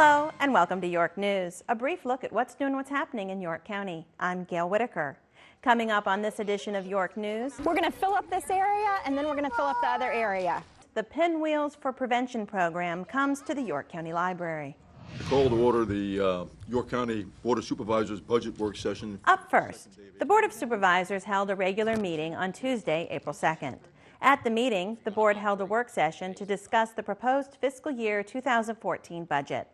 Hello and welcome to York News, a brief look at what's new and what's happening in York County. I'm Gail Whitaker. Coming up on this edition of York News, we're going to fill up this area and then we're going to fill up the other area. The Pinwheels for Prevention program comes to the York County Library. I call to order the York County Board of Supervisors budget work session. Up first, the Board of Supervisors held a regular meeting on Tuesday, April 2nd. At the meeting, the board held a work session to discuss the proposed fiscal year 2014 budget.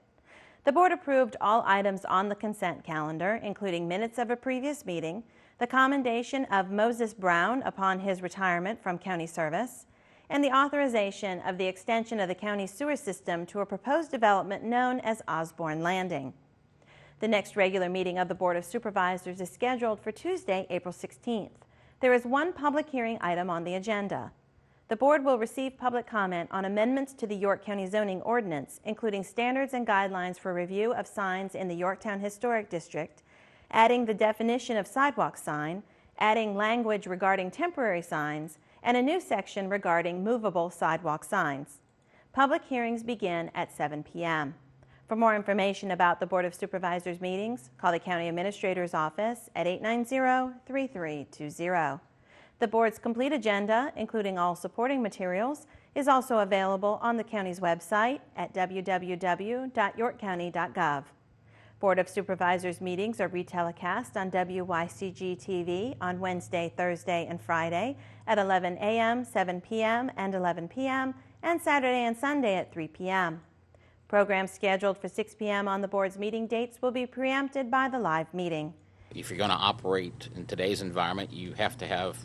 The board approved all items on the consent calendar, including minutes of a previous meeting, the commendation of Moses Brown upon his retirement from county service, and the authorization of the extension of the county sewer system to a proposed development known as Osborne Landing. The next regular meeting of the Board of Supervisors is scheduled for Tuesday, April 16th. There is one public hearing item on the agenda. The board will receive public comment on amendments to the York County zoning ordinance, including standards and guidelines for review of signs in the Yorktown Historic District, adding the definition of sidewalk sign, adding language regarding temporary signs, and a new section regarding movable sidewalk signs. Public hearings begin at 7 p.m. For more information about the Board of Supervisors meetings, call the County Administrator's Office at 890-3320. The board's complete agenda, including all supporting materials, is also available on the county's website at www.yorkcounty.gov. Board of Supervisors meetings are retelecast on WYCG TV on Wednesday, Thursday, and Friday at 11 a.m., 7 p.m., and 11 p.m., and Saturday and Sunday at 3 p.m. Programs scheduled for 6 p.m. on the board's meeting dates will be preempted by the live meeting. If you're going to operate in today's environment, you have to have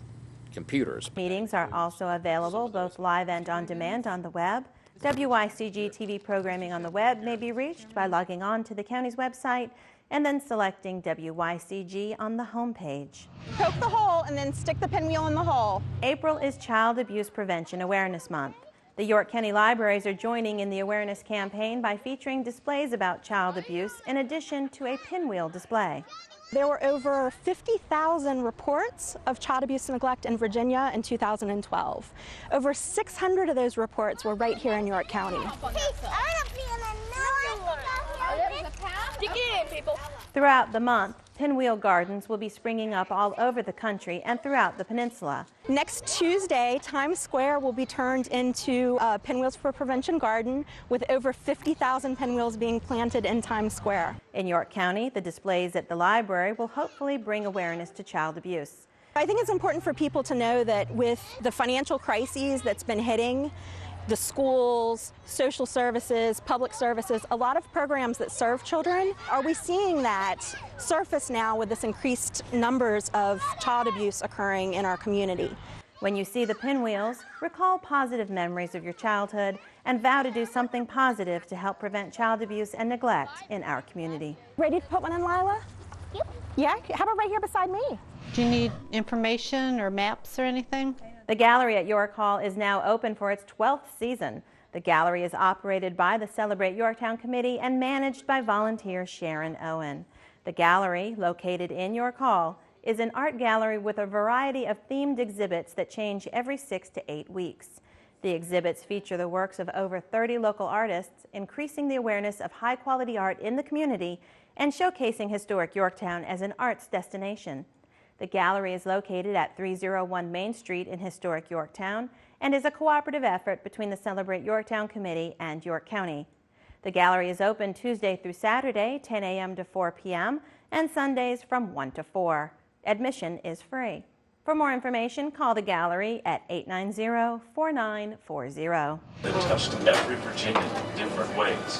computers. Meetings are also available both live and on demand on the web. WYCG TV programming on the web may be reached by logging on to the county's website and then selecting WYCG on the home page. Poke the hole and then stick the pinwheel in the hole. April is Child Abuse Prevention Awareness Month. The York County Libraries are joining in the awareness campaign by featuring displays about child abuse in addition to a pinwheel display. There were over 50,000 reports of child abuse and neglect in Virginia in 2012. Over 600 of those reports were right here in York County. Throughout the month, pinwheel gardens will be springing up all over the country and throughout the peninsula. Next Tuesday, Times Square will be turned into a Pinwheels for Prevention garden with over 50,000 pinwheels being planted in Times Square. In York County, the displays at the library will hopefully bring awareness to child abuse. I think it's important for people to know that with the financial crises that's been hitting the schools, social services, public services, a lot of programs that serve children, are we seeing that surface now with this increased numbers of child abuse occurring in our community? When you see the pinwheels, recall positive memories of your childhood and vow to do something positive to help prevent child abuse and neglect in our community. Ready to put one in, Lila? Yep. Yeah? How about right here beside me? Do you need information or maps or anything? The gallery at York Hall is now open for its 12th season. The gallery is operated by the Celebrate Yorktown Committee and managed by volunteer Sharon Owen. The gallery, located in York Hall, is an art gallery with a variety of themed exhibits that change every 6 to 8 weeks. The exhibits feature the works of over 30 local artists, increasing the awareness of high-quality art in the community and showcasing historic Yorktown as an arts destination. The gallery is located at 301 Main Street in historic Yorktown and is a cooperative effort between the Celebrate Yorktown Committee and York County. The gallery is open Tuesday through Saturday, 10 a.m. to 4 p.m., and Sundays from 1 to 4. Admission is free. For more information, call the gallery at 890-4940. They touched every Virginian in different ways.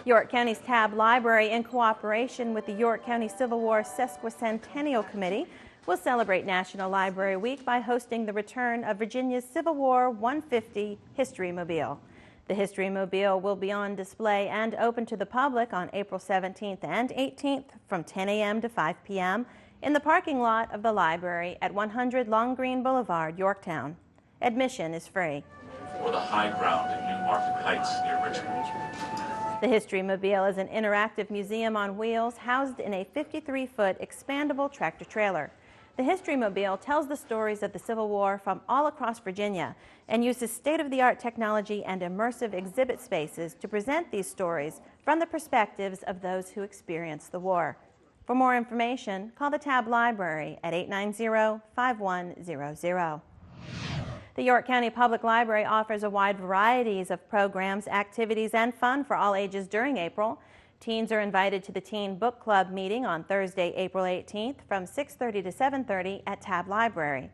York County's Tab Library, in cooperation with the York County Civil War Sesquicentennial Committee, will celebrate National Library Week by hosting the return of Virginia's Civil War 150 History Mobile. The History Mobile will be on display and open to the public on April 17th and 18th from 10 a.m. to 5 p.m. in the parking lot of the library at 100 Long Green Boulevard, Yorktown. Admission is free. Or the high ground in New Market Heights near Richmond. The History Mobile is an interactive museum on wheels housed in a 53-foot expandable tractor-trailer. The History Mobile tells the stories of the Civil War from all across Virginia and uses state-of-the-art technology and immersive exhibit spaces to present these stories from the perspectives of those who experienced the war. For more information, call the Tab Library at 890-5100. The York County Public Library offers a wide variety of programs, activities, and fun for all ages during April. Teens are invited to the Teen Book Club meeting on Thursday, April 18th from 6:30 to 7:30 at Tab Library.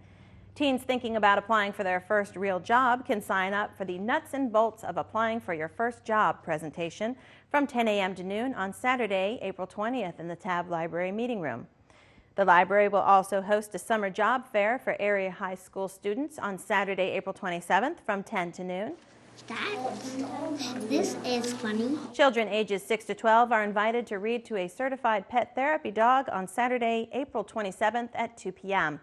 Teens thinking about applying for their first real job can sign up for the Nuts and Bolts of Applying for Your First Job presentation from 10 a.m. to noon on Saturday, April 20th in the Tab Library meeting room. The library will also host a summer job fair for area high school students on Saturday, April 27th from 10 to noon. This is funny. Children ages 6 to 12 are invited to read to a certified pet therapy dog on Saturday, April 27th at 2 p.m.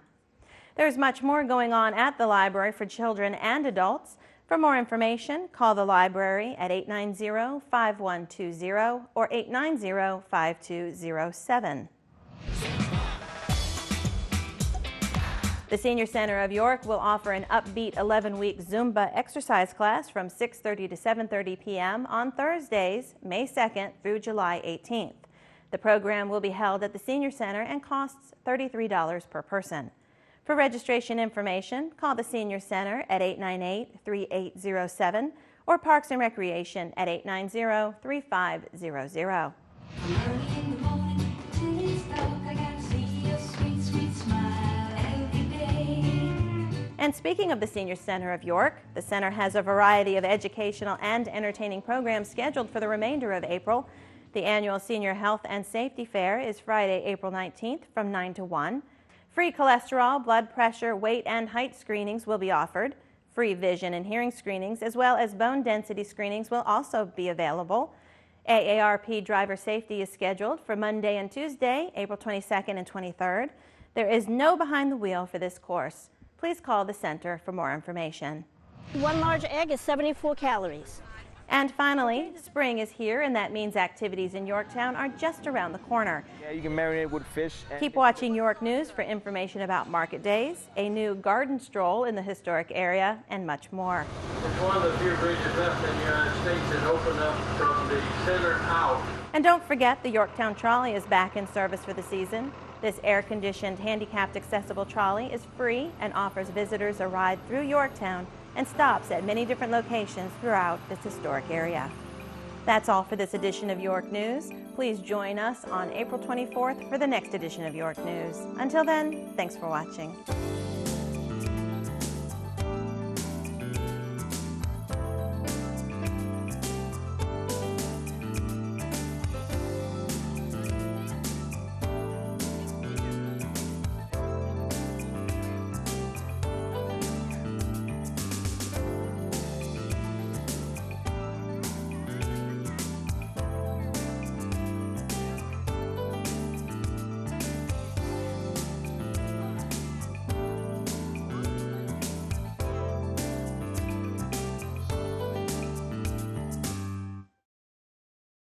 There's much more going on at the library for children and adults. For more information, call the library at 890-5120 or 890-5207. The Senior Center of York will offer an upbeat 11-week Zumba exercise class from 6:30 to 7:30 p.m. on Thursdays, May 2nd through July 18th. The program will be held at the Senior Center and costs $33 per person. For registration information, call the Senior Center at 898-3807 or Parks and Recreation at 890-3500. And speaking of the Senior Center of York, the center has a variety of educational and entertaining programs scheduled for the remainder of April. The annual Senior Health and Safety Fair is Friday, April 19th from 9 to 1. Free cholesterol, blood pressure, weight, and height screenings will be offered. Free vision and hearing screenings, as well as bone density screenings, will also be available. AARP driver safety is scheduled for Monday and Tuesday, April 22nd and 23rd. There is no behind the wheel for this course. Please call the center for more information. One large egg is 74 calories. And finally, spring is here, and that means activities in Yorktown are just around the corner. Yeah, you can marinate with fish. Keep watching York News for information about market days, a new garden stroll in the historic area, and much more. It's one of the few bridges left in the United States that opened up from the center out. And don't forget, the Yorktown Trolley is back in service for the season. This air-conditioned, handicapped accessible trolley is free and offers visitors a ride through Yorktown and stops at many different locations throughout this historic area. That's all for this edition of York News. Please join us on April 24th for the next edition of York News. Until then, thanks for watching.